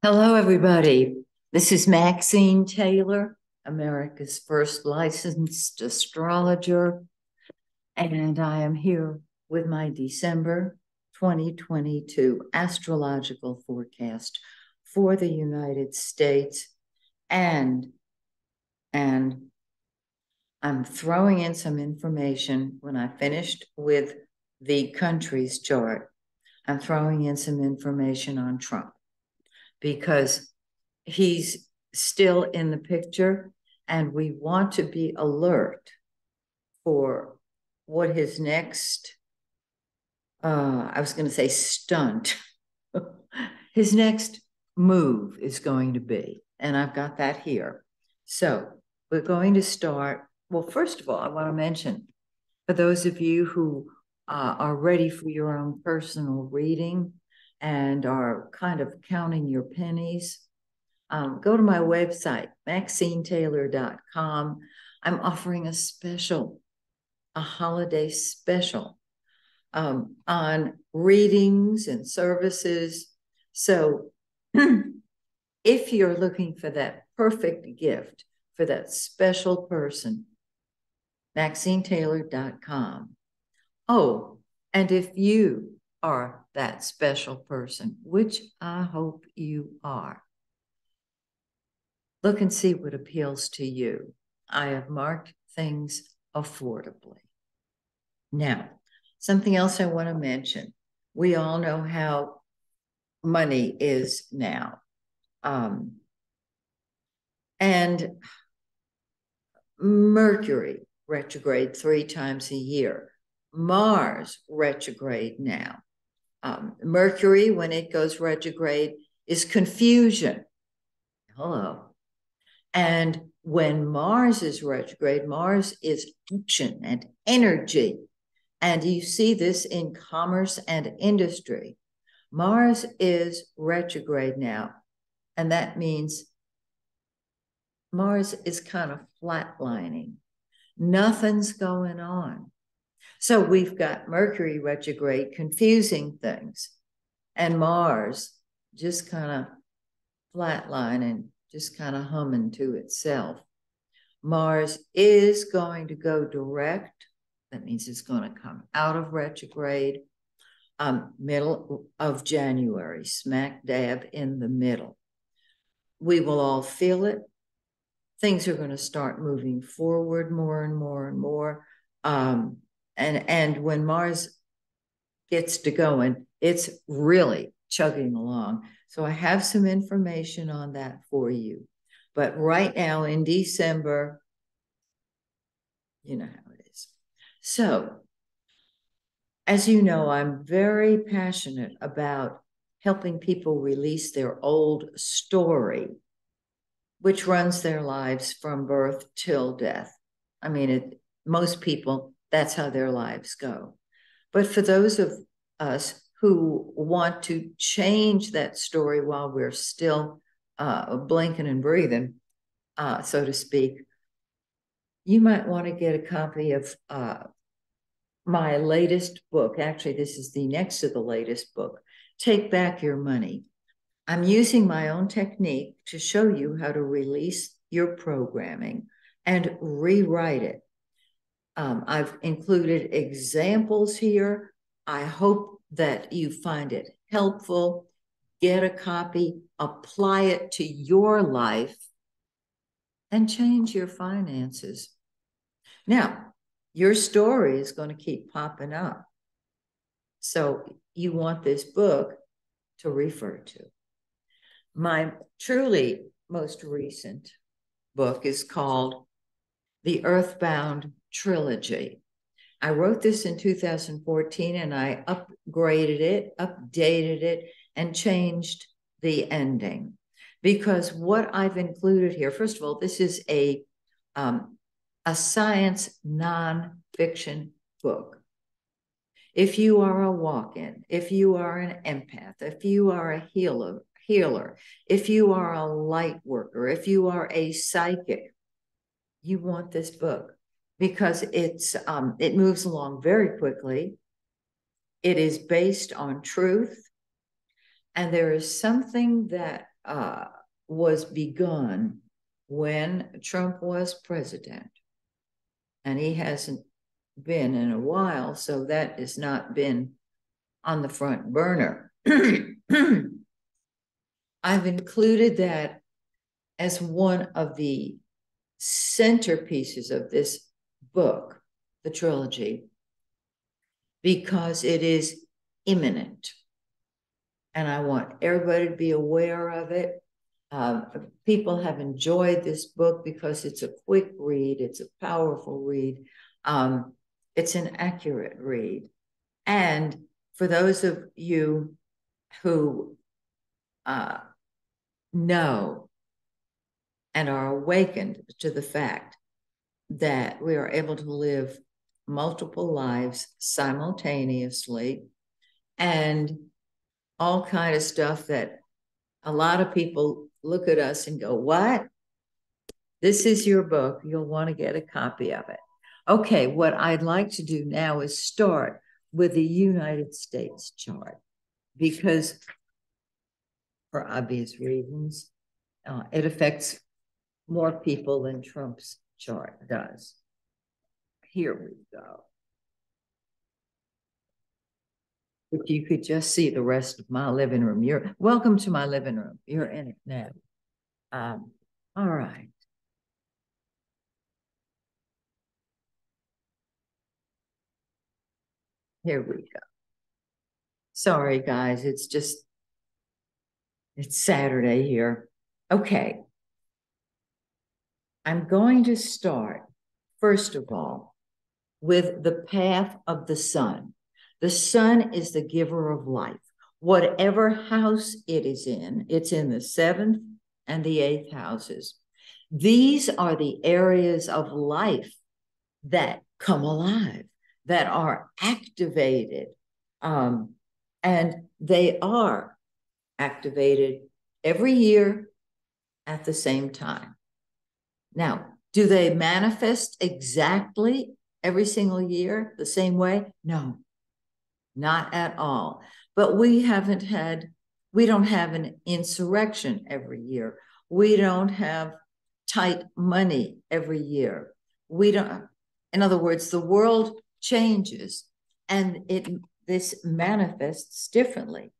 Hello, everybody. This is Maxine Taylor, America's first licensed astrologer, and I am here with my December 2022 astrological forecast for the United States. And I'm throwing in some information when I finished with the country's chart. I'm throwing in some information on Trump because he's still in the picture, and we want to be alert for what his next, I was going to say stunt, his next move is going to be. And I've got that here. So we're going to start. Well, first of all, I want to mention for those of you who are ready for your own personal reading and are kind of counting your pennies, go to my website, MaxineTaylor.com. I'm offering a holiday special on readings and services. So if you're looking for that perfect gift for that special person, MaxineTaylor.com. Oh, and if you are that special person, which I hope you are, look and see what appeals to you. I have marked things affordably. Now, something else I want to mention. We all know how money is now. And Mercury retrograde 3 times a year. Mars retrograde now. Mercury, when it goes retrograde, is confusion. Hello. And when Mars is retrograde, Mars is action and energy. And you see this in commerce and industry. Mars is retrograde now. And that means Mars is kind of flatlining. Nothing's going on. So we've got Mercury retrograde confusing things, and Mars just kind of flatlining, just kind of humming to itself. Mars is going to go direct. That means it's going to come out of retrograde middle of January, smack dab in the middle. We will all feel it. Things are going to start moving forward more and more and more. And when Mars gets to going, it's really chugging along. So I have some information on that for you. But right now in December, you know how it is. So, as you know, I'm very passionate about helping people release their old story, which runs their lives from birth till death. I mean, most people, that's how their lives go. But for those of us who want to change that story while we're still blinking and breathing, so to speak, you might want to get a copy of my latest book. Actually, this is the next to the latest book, Take Back Your Money. I'm using my own technique to show you how to release your programming and rewrite it. I've included examples here. I hope that you find it helpful. Get a copy, apply it to your life, and change your finances. Now, your story is going to keep popping up. So you want this book to refer to. My truly most recent book is called The Earthbound Trilogy. I wrote this in 2014 and I upgraded it, updated it, and changed the ending. Because what I've included here, first of all, this is a science nonfiction book. If you are a walk-in, if you are an empath, if you are a healer, if you are a light worker, if you are a psychic, you want this book because it moves along very quickly. It is based on truth. And there is something that was begun when Trump was president. And he hasn't been in a while, so that has not been on the front burner. I've included that as one of the centerpieces of this book, the trilogy, because it is imminent. And I want everybody to be aware of it. People have enjoyed this book because it's a quick read, it's a powerful read, it's an accurate read. And for those of you who know and are awakened to the fact that we are able to live multiple lives simultaneously and all kind of stuff that a lot of people look at us and go, what? This is your book. You'll want to get a copy of it. Okay, what I'd like to do now is start with the United States chart because for obvious reasons, it affects more people than Trump's chart does. Here we go. If you could just see the rest of my living room. Welcome to my living room. You're in it now. All right. Here we go. Sorry, guys. It's Saturday here. Okay. I'm going to start, first of all, with the path of the sun. The sun is the giver of life. Whatever house it is in, it's in the 7th and the 8th houses. These are the areas of life that come alive, that are activated. And they are activated every year at the same time. Now, do they manifest exactly every single year the same way? No, not at all. But we don't have an insurrection every year. We don't have tight money every year. In other words, the world changes and this manifests differently.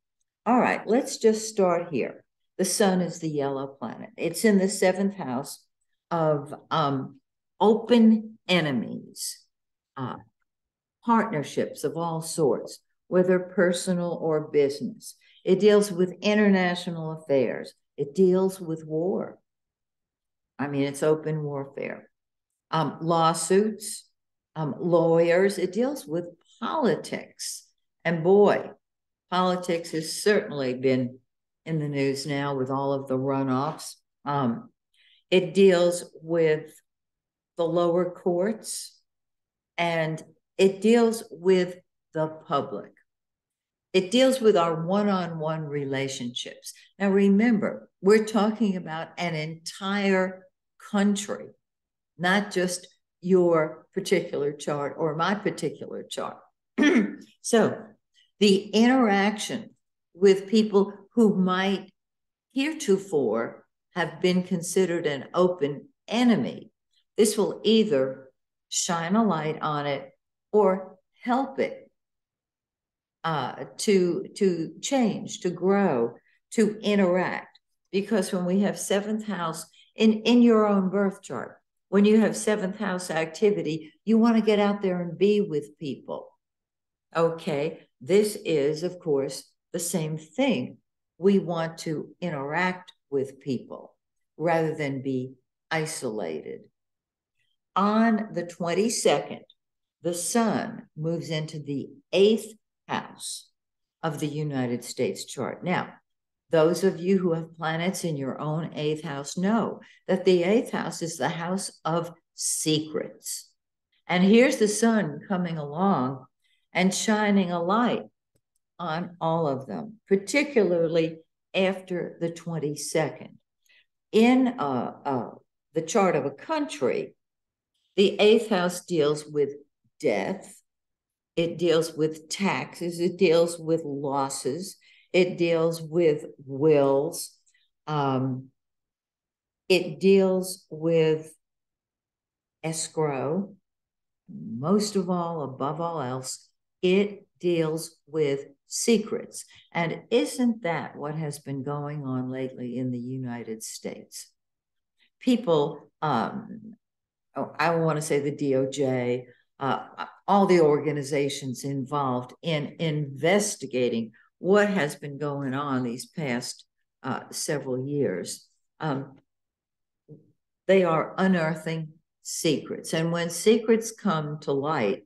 All right, let's just start here. The sun is the yellow planet. It's in the 7th house of open enemies, partnerships of all sorts, whether personal or business. It deals with international affairs. It deals with war. I mean, it's open warfare. Lawsuits, lawyers. It deals with politics. And boy, politics has certainly been in the news now with all of the runoffs. It deals with the lower courts, and it deals with the public. It deals with our one-on-one relationships. Now, remember, we're talking about an entire country, not just your particular chart or my particular chart. So the interaction with people who might heretofore have been considered an open enemy, this will either shine a light on it or help it to change, to grow, to interact. Because when we have 7th house in your own birth chart, when you have 7th house activity, you want to get out there and be with people. Okay, this is, of course, the same thing. We want to interact with people rather than be isolated. On the 22nd, the sun moves into the 8th house of the United States chart. Now, those of you who have planets in your own 8th house know that the 8th house is the house of secrets. And here's the sun coming along and shining a light on all of them, particularly after the 22nd. In the chart of a country, the 8th house deals with death. It deals with taxes. It deals with losses. It deals with wills. It deals with escrow. Most of all, above all else, it deals with secrets. And isn't that what has been going on lately in the United States? People, I want to say the DOJ, all the organizations involved in investigating what has been going on these past several years. They are unearthing secrets. And when secrets come to light,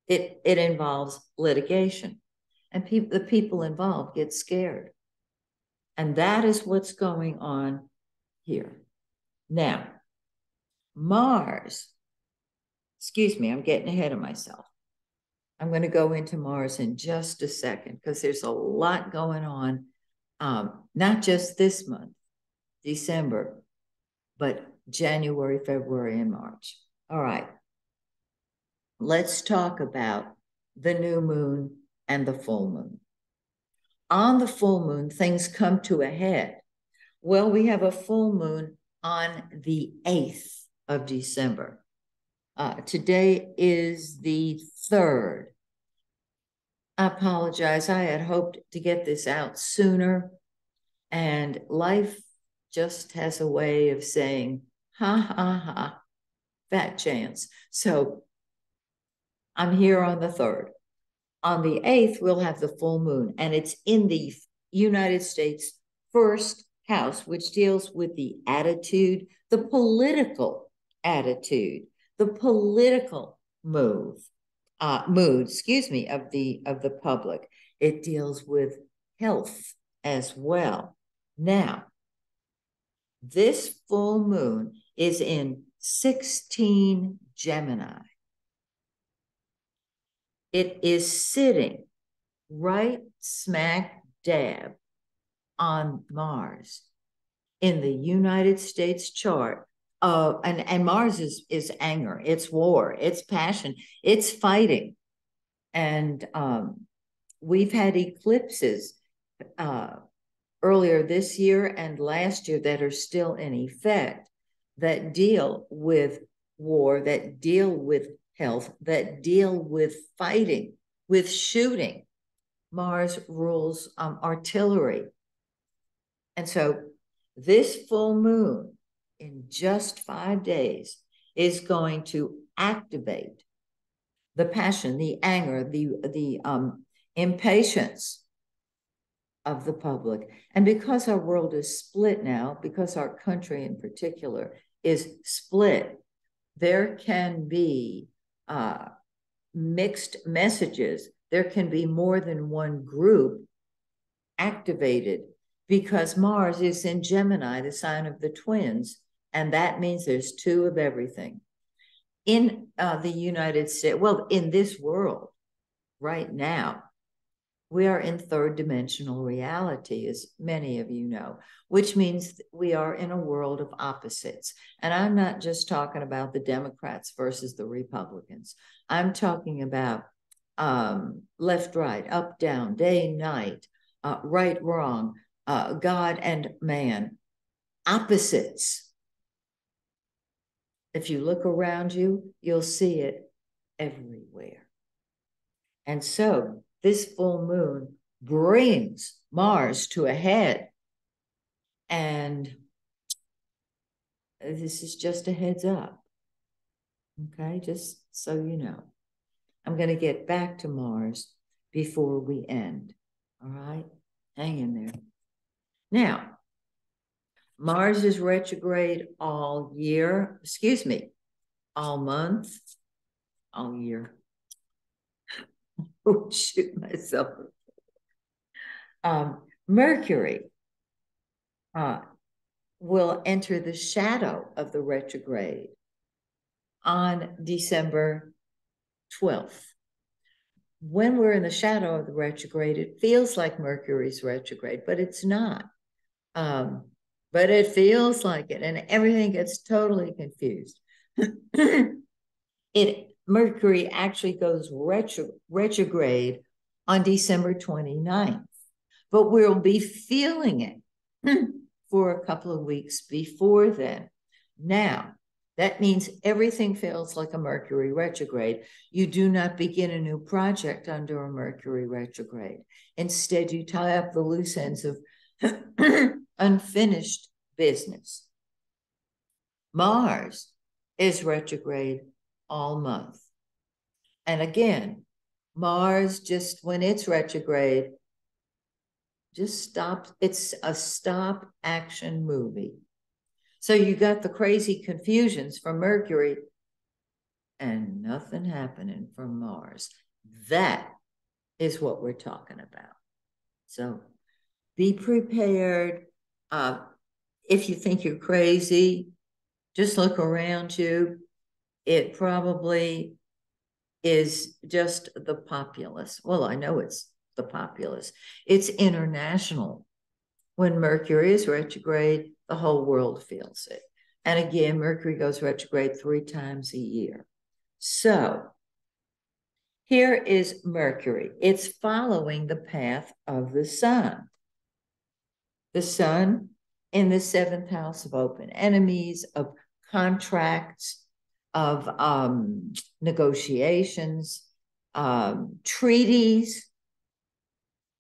it involves litigation. And the people involved get scared. And that is what's going on here. Now, Mars, excuse me, I'm getting ahead of myself. I'm going to go into Mars in just a second because there's a lot going on, not just this month, December, but January, February, and March. All right. Let's talk about the new moon and the full moon. On the full moon, things come to a head. Well, we have a full moon on the 8th of December. Today is the 3rd. I apologize. I had hoped to get this out sooner, and life just has a way of saying, ha, ha, ha, fat chance. So I'm here on the 3rd. On the 8th, we'll have the full moon, and it's in the United States' first house, which deals with the attitude, the political attitude, the political mood, excuse me, of the public. It deals with health as well. Now, this full moon is in 16 Gemini. It is sitting right smack dab on Mars in the United States chart. And Mars is anger, it's war, it's passion, it's fighting. And we've had eclipses earlier this year and last year that are still in effect that deal with war, that deal with health, that deal with fighting, with shooting. Mars rules artillery. And so this full moon in just 5 days is going to activate the passion, the anger, the impatience of the public. And because our world is split now, because our country in particular is split, there can be mixed messages. There can be more than one group activated because Mars is in Gemini, the sign of the twins, and that means there's 2 of everything. In the United States, well, in this world right now, we are in 3rd dimensional reality, as many of you know, which means we are in a world of opposites. And I'm not just talking about the Democrats versus the Republicans. I'm talking about left, right, up, down, day, night, right, wrong, God and man, opposites. If you look around you, you'll see it everywhere. And so this full moon brings Mars to a head. And this is just a heads up. Okay, just so you know. I'm going to get back to Mars before we end. All right, hang in there. Now, Mars is retrograde all year, excuse me, all month, all year. Oh, shoot myself. Mercury will enter the shadow of the retrograde on December 12th. When we're in the shadow of the retrograde, it feels like Mercury's retrograde, but it's not. But it feels like it, and everything gets totally confused. Mercury actually goes retrograde on December 29th, but we'll be feeling it for a couple of weeks before then. Now, that means everything feels like a Mercury retrograde. You do not begin a new project under a Mercury retrograde. Instead, you tie up the loose ends of unfinished business. Mars is retrograde all month. And again, Mars, just when it's retrograde, just stops. It's a stop action movie. So you got the crazy confusions from Mercury and nothing happening from Mars. That is what we're talking about. So be prepared. If you think you're crazy, just look around you. It probably is just the populace. Well, I know it's the populace. It's international. When Mercury is retrograde, the whole world feels it. And again, Mercury goes retrograde 3 times a year. So here is Mercury. It's following the path of the sun. The sun in the 7th house of open enemies, of contracts, of negotiations, treaties,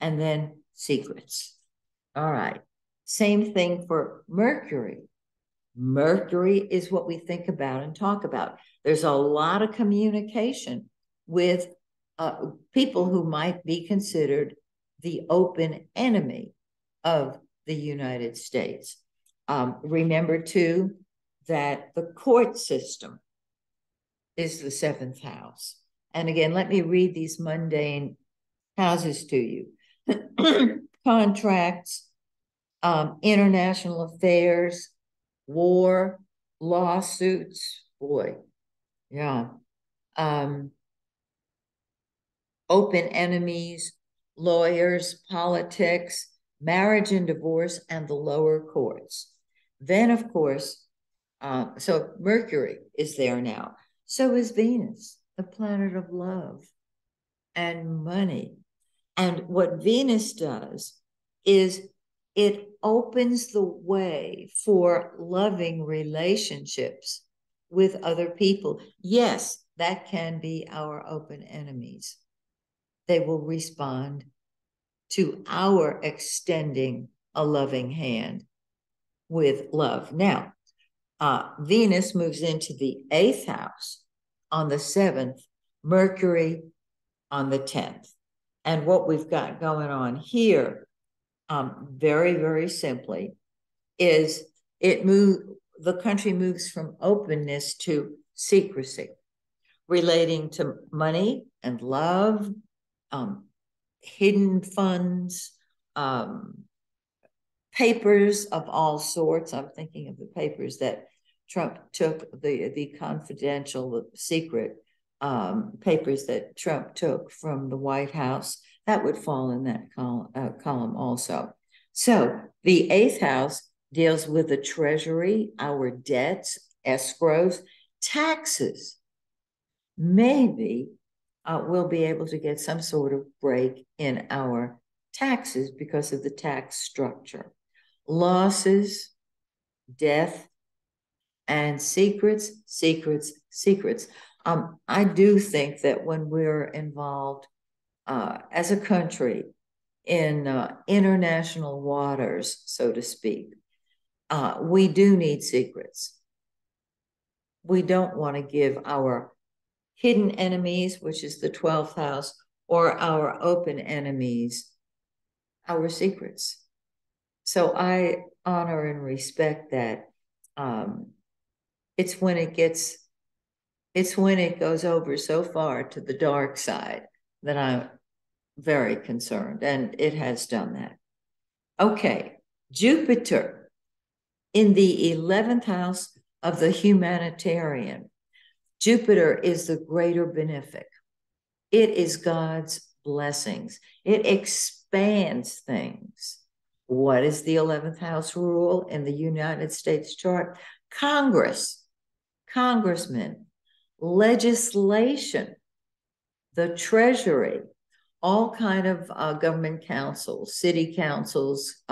and then secrets. All right. Same thing for Mercury. Mercury is what we think about and talk about. There's a lot of communication with people who might be considered the open enemy of the United States. Remember, too, that the court system is the 7th house. And again, let me read these mundane houses to you. Contracts, international affairs, war, lawsuits, boy, yeah. Open enemies, lawyers, politics, marriage and divorce, and the lower courts. Then, of course, so Mercury is there now. So is Venus, the planet of love and money. And what Venus does is it opens the way for loving relationships with other people. Yes, that can be our open enemies. They will respond to our extending a loving hand with love. Now, Venus moves into the 8th house on the 7th, Mercury on the 10th. And what we've got going on here, very, very simply, is the country moves from openness to secrecy, relating to money and love, hidden funds, papers of all sorts. I'm thinking of the papers that Trump took, the confidential, secret papers that Trump took from the White House. That would fall in that column also. So the 8th house deals with the treasury, our debts, escrows, taxes. Maybe we'll be able to get some sort of break in our taxes because of the tax structure. Losses, death, and secrets, secrets, secrets. I do think that when we're involved as a country in international waters, so to speak, we do need secrets. We don't want to give our hidden enemies, which is the 12th house, or our open enemies, our secrets. So I honor and respect that. It's when it goes over so far to the dark side that I'm very concerned, and it has done that. Okay, Jupiter in the 11th house of the humanitarian. Jupiter is the greater benefic. It is God's blessings. It expands things. What is the 11th house rule in the United States chart? Congress, congressmen, legislation, the treasury, all kind of government councils, city councils,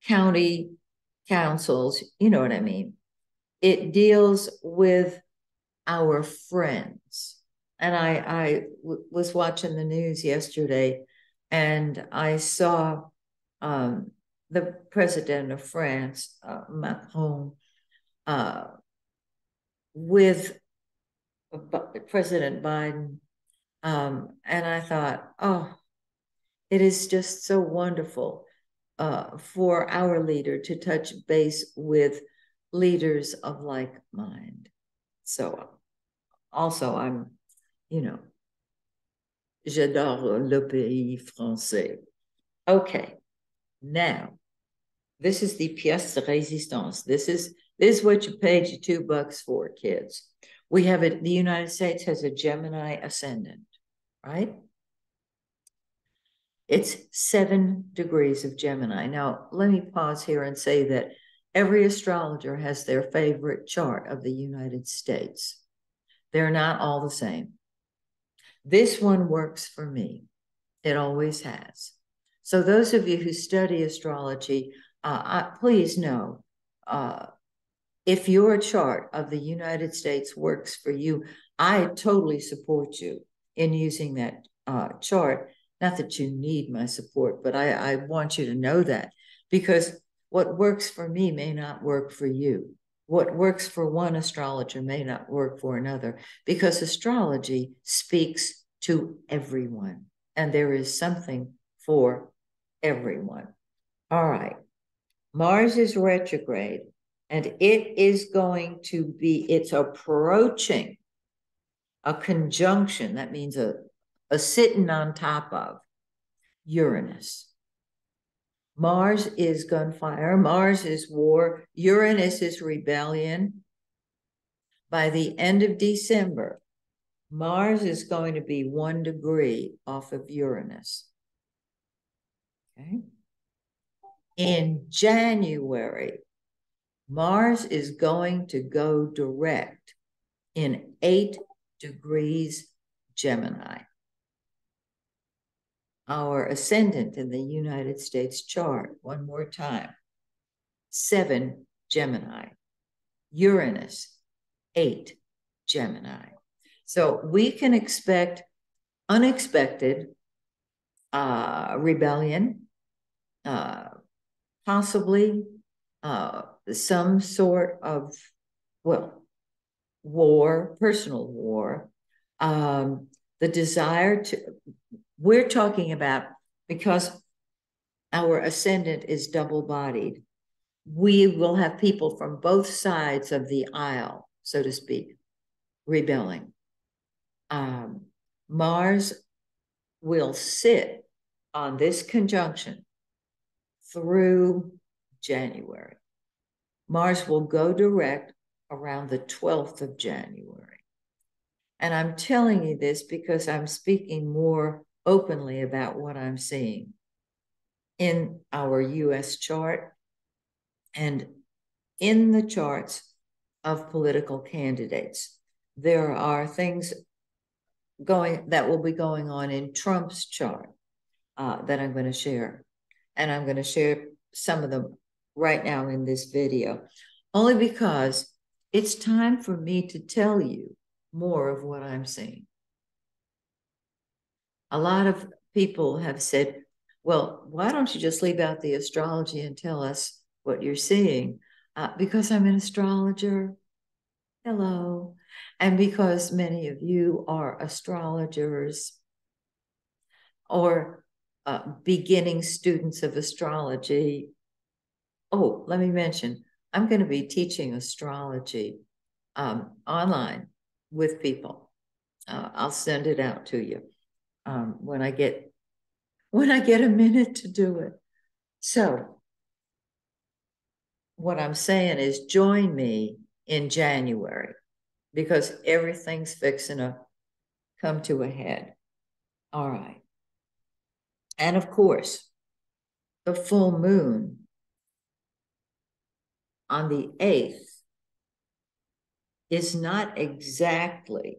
county councils, you know what I mean? It deals with our friends. And I was watching the news yesterday, and I saw the president of France, Macron, with President Biden. And I thought, oh, it is just so wonderful for our leader to touch base with leaders of like mind. So also I'm, you know, j'adore le pays français. Okay, now this is the pièce de résistance. This is what you paid your $2 for, kids. We have it. The United States has a Gemini ascendant, right? It's 7 degrees of Gemini. Now, let me pause here and say that every astrologer has their favorite chart of the United States. They're not all the same. This one works for me. It always has. So those of you who study astrology, please know, if your chart of the United States works for you, I totally support you in using that chart. Not that you need my support, but I want you to know that, because what works for me may not work for you. What works for one astrologer may not work for another, because astrology speaks to everyone, and there is something for everyone. All right. Mars is retrograde, and it is going to be, it's approaching a conjunction. That means a sitting on top of Uranus. Mars is gunfire. Mars is war. Uranus is rebellion. By the end of December, Mars is going to be 1 degree off of Uranus. Okay. In January, Mars is going to go direct in 8 degrees Gemini. Our ascendant in the United States chart, one more time, 7 Gemini. Uranus, 8 Gemini. So we can expect unexpected rebellion, possibly some sort of, well, war, personal war, the desire to, we're talking about, because our ascendant is double-bodied, we will have people from both sides of the aisle, so to speak, rebelling. Mars will sit on this conjunction through January. Mars will go direct around the 12th of January. And I'm telling you this because I'm speaking more openly about what I'm seeing in our US chart and in the charts of political candidates. There are things that will be going on in Trump's chart that I'm going to share. And I'm going to share some of them right now in this video, only because it's time for me to tell you more of what I'm seeing. A lot of people have said, well, why don't you just leave out the astrology and tell us what you're seeing? Because I'm an astrologer. Hello. And because many of you are astrologers or beginning students of astrology. Oh, let me mention, I'm going to be teaching astrology online with people. I'll send it out to you when I get a minute to do it. So what I'm saying is join me in January, because everything's fixing to come to a head. All right. And of course, the full moon on the 8th is not exactly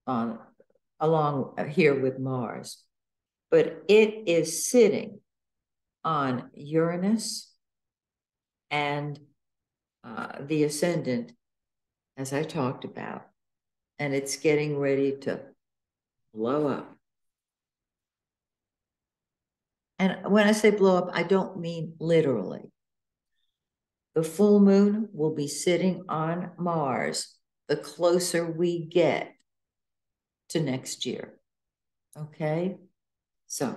along here with Mars, but it is sitting on Uranus and the ascendant, as I talked about, and it's getting ready to blow up. And when I say blow up, I don't mean literally. The full moon will be sitting on Mars the closer we get to next year. Okay? So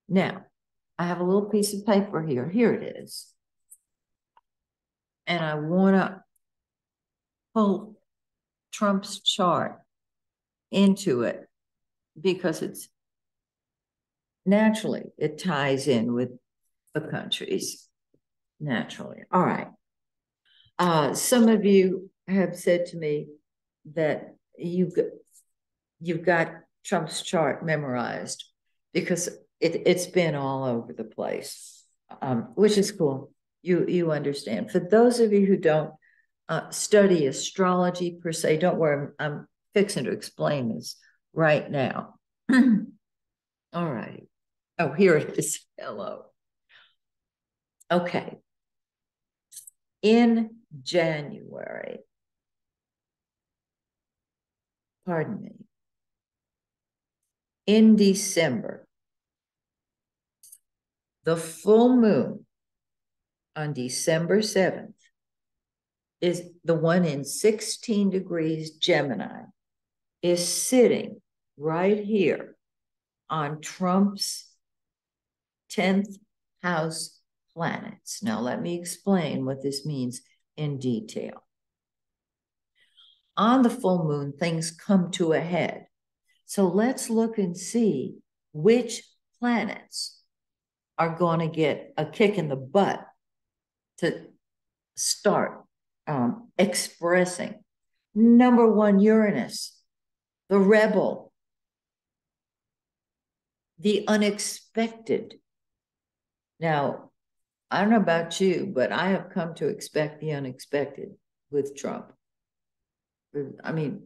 now I have a little piece of paper here. Here it is. And I want to pull Trump's chart into it because it's naturally, it ties in with the countries naturally. All right. Some of you have said to me that you've got Trump's chart memorized because it's been all over the place, which is cool. You understand. For those of you who don't study astrology per se, don't worry, I'm fixing to explain this right now. All right. Oh, here it is. Hello. Okay. In January, pardon me, in December, the full moon on December 7th is the one in 16 degrees Gemini, is sitting right here on Trump's 10th house planets. Now, let me explain what this means in detail. On the full moon, things come to a head. So let's look and see which planets are going to get a kick in the butt to start expressing. Number one, Uranus, the rebel, the unexpected. Now, I don't know about you, but I have come to expect the unexpected with Trump. I mean,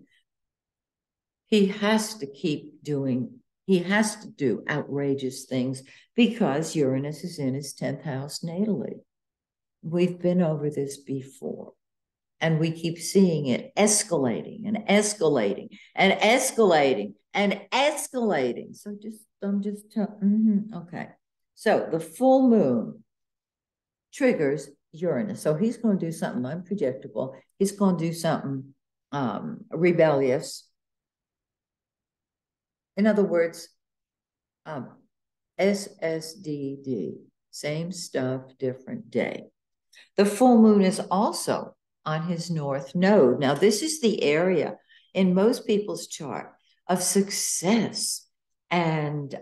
he has to do outrageous things because Uranus is in his 10th house natally. We've been over this before. And we keep seeing it escalating and escalating and escalating and escalating. So I'm just telling, okay. So the full moon triggers Uranus. So he's going to do something unpredictable. He's going to do something rebellious. In other words, SSDD, same stuff, different day. The full moon is also on his north node. Now, this is the area in most people's chart of success and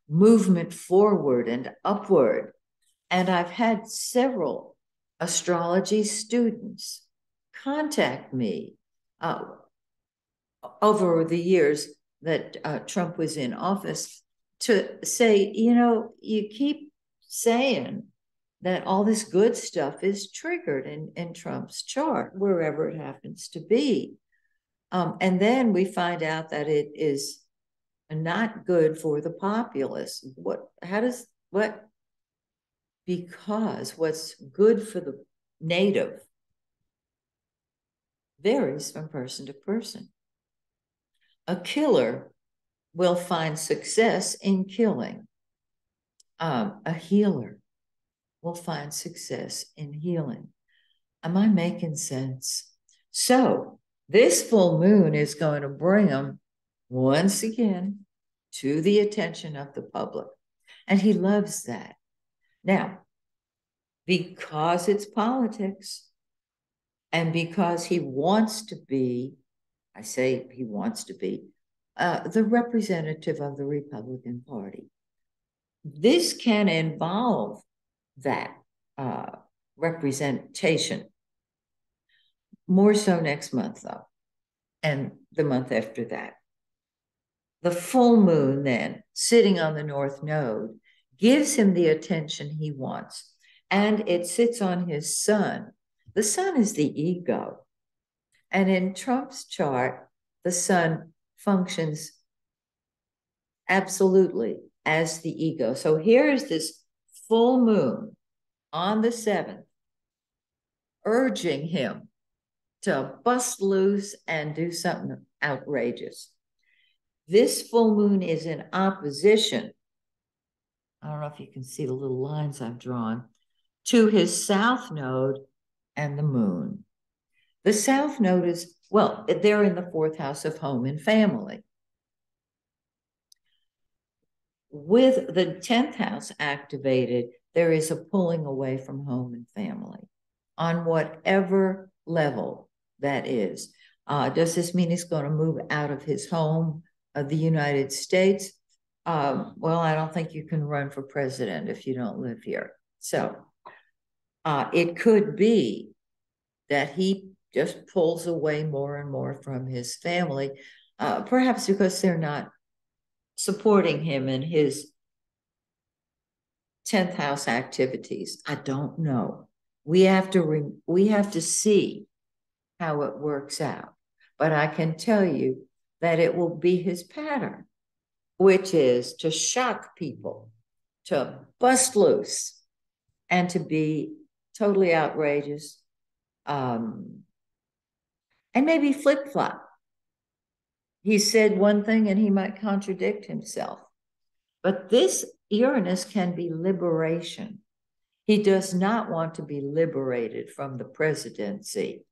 movement forward and upward. And I've had several astrology students contact me over the years that Trump was in office to say, you know, you keep saying that all this good stuff is triggered in Trump's chart, wherever it happens to be. And then we find out that it is not good for the populace. Because what's good for the native varies from person to person. A killer will find success in killing. A healer will find success in healing. Am I making sense? So this full moon is going to bring them once again to the attention of the public. And he loves that. Now, because it's politics and because he wants to be, I say he wants to be, the representative of the Republican Party, this can involve that representation. More so next month, though, and the month after that. The full moon, then, sitting on the north node, gives him the attention he wants, and it sits on his sun. The sun is the ego. And in Trump's chart, the sun functions absolutely as the ego. So here is this full moon on the 7th, urging him to bust loose and do something outrageous. This full moon is in opposition, I don't know if you can see the little lines I've drawn, to his south node and the moon. The south node is, well, they're in the 4th house of home and family. With the 10th house activated, there is a pulling away from home and family on whatever level that is. Does this mean he's going to move out of his home of the United States? Well, I don't think you can run for president if you don't live here. So it could be that he just pulls away more and more from his family, perhaps because they're not supporting him in his 10th house activities. I don't know. We have to see how it works out. But I can tell you that it will be his pattern, which is to shock people, to bust loose, and to be totally outrageous, and maybe flip-flop. He said one thing and he might contradict himself. But this Uranus can be liberation. He does not want to be liberated from the presidency.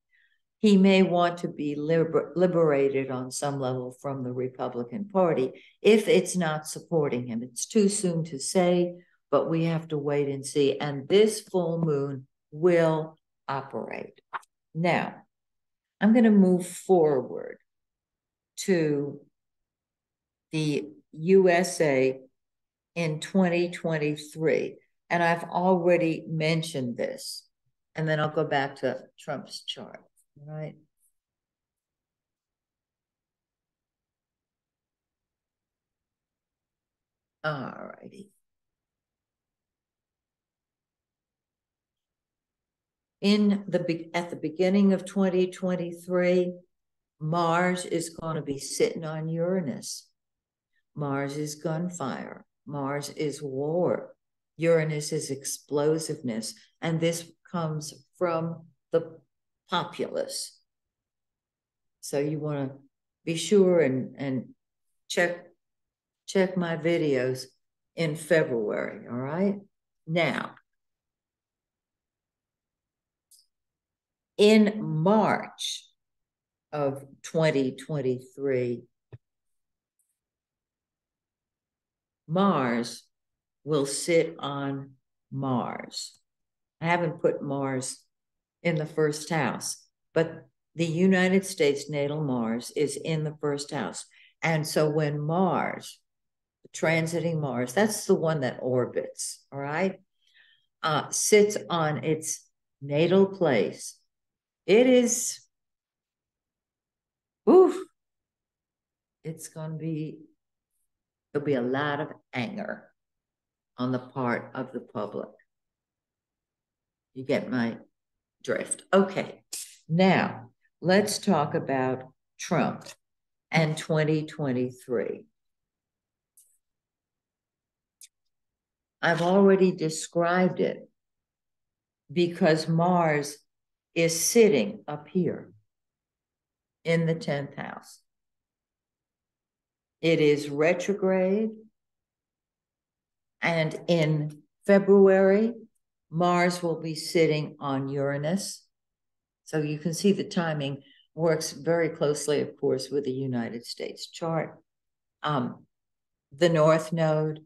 He may want to be liberated on some level from the Republican Party if it's not supporting him. It's too soon to say, but we have to wait and see. And this full moon will operate. Now, I'm going to move forward to the USA in 2023. And I've already mentioned this. And then I'll go back to Trump's chart. Right. All righty. At the beginning of 2023, Mars is going to be sitting on Uranus. Mars is gunfire. Mars is war. Uranus is explosiveness. And this comes from the populace. So you want to be sure and check my videos in February, all right? Now, in March of 2023, Mars will sit on Mars. I haven't put Mars in the 1st house, but the United States natal Mars is in the 1st house. And so when Mars, transiting Mars, that's the one that orbits, all right, sits on its natal place, it is, it's going to be, there'll be a lot of anger on the part of the public. You get my drift. Okay, now let's talk about Trump and 2023. I've already described it because Mars is sitting up here in the 10th house. It is retrograde. And in February, Mars will be sitting on Uranus. So you can see the timing works very closely, of course, with the United States chart. The North Node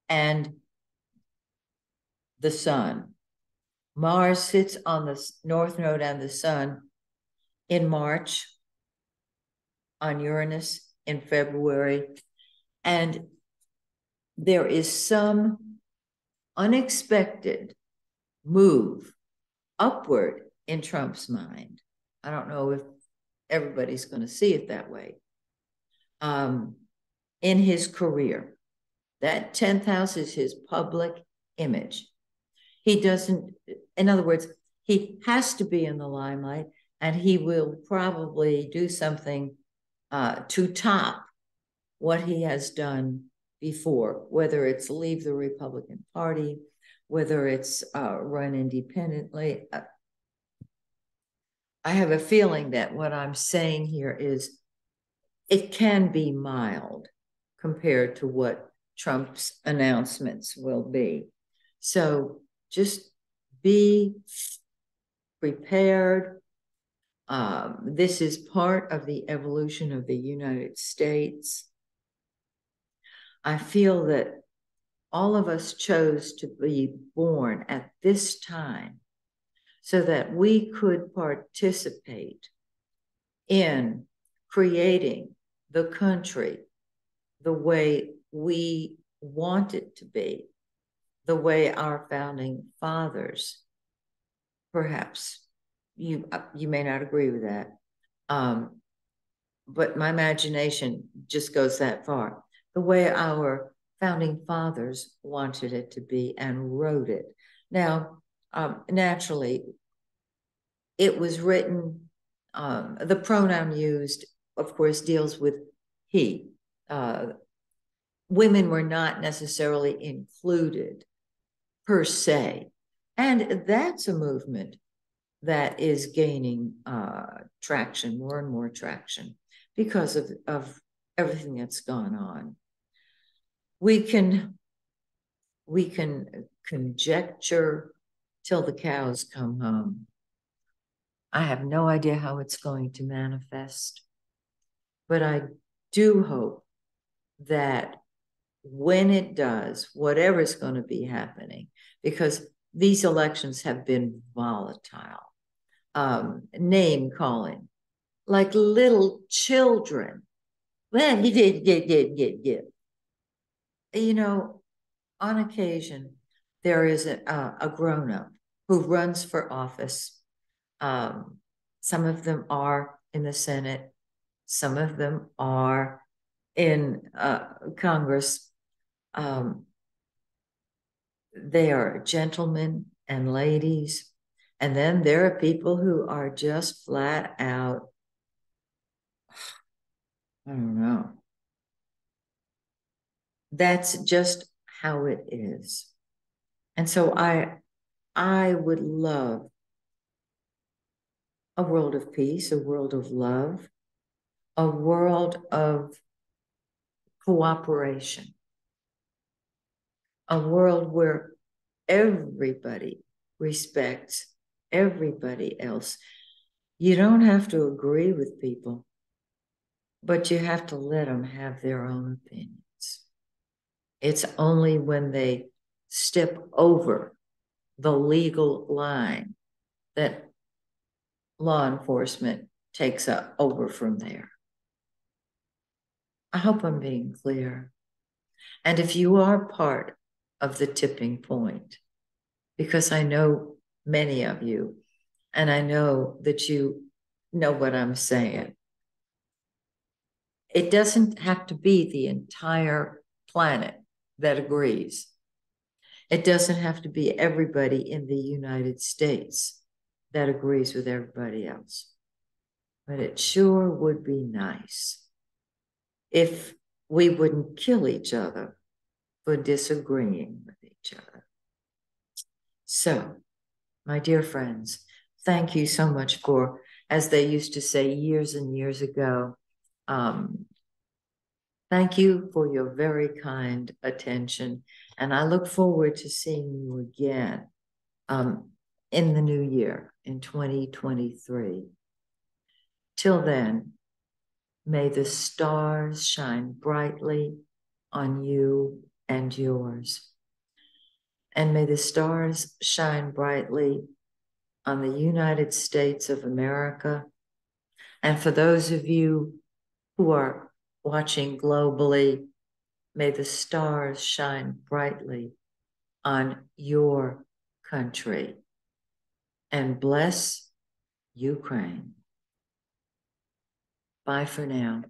and the Sun. Mars sits on the North Node and the Sun in March, on Uranus in February, and there is some unexpected move upward in Trump's mind. I don't know if everybody's going to see it that way. In his career, that 10th house is his public image. He doesn't, in other words, he has to be in the limelight, and he will probably do something to top what he has done before, whether it's leave the Republican Party, whether it's run independently. I have a feeling that what I'm saying here is it can be mild compared to what Trump's announcements will be. So just be prepared. This is part of the evolution of the United States. I feel that all of us chose to be born at this time so that we could participate in creating the country the way we want it to be, the way our founding fathers, perhaps you may not agree with that, but my imagination just goes that far, the way our founding fathers wanted it to be and wrote it. Now, naturally, it was written, the pronoun used, of course, deals with he. Women were not necessarily included per se. And that's a movement that is gaining traction, more and more traction, because of everything that's gone on. We can conjecture till the cows come home. I have no idea how it's going to manifest, but I do hope that when it does, whatever's going to be happening, because these elections have been volatile, name calling, like little children. Well, you did. You know, on occasion, there is a grown-up who runs for office. Some of them are in the Senate. Some of them are in Congress. They are gentlemen and ladies. And then there are people who are just flat out, I don't know. That's just how it is. And so I would love a world of peace, a world of love, a world of cooperation, a world where everybody respects everybody else. You don't have to agree with people, but you have to let them have their own opinions. It's only when they step over the legal line that law enforcement takes over from there. I hope I'm being clear. And if you are part of the tipping point, because I know many of you, and I know that you know what I'm saying, it doesn't have to be the entire planet that agrees. It doesn't have to be everybody in the United States that agrees with everybody else. But it sure would be nice if we wouldn't kill each other for disagreeing with each other. So, my dear friends, thank you so much for, as they used to say years and years ago, thank you for your very kind attention. And I look forward to seeing you again in the new year, in 2023. Till then, may the stars shine brightly on you and yours. And may the stars shine brightly on the United States of America. And for those of you who are watching globally, may the stars shine brightly on your country. And bless Ukraine. Bye for now.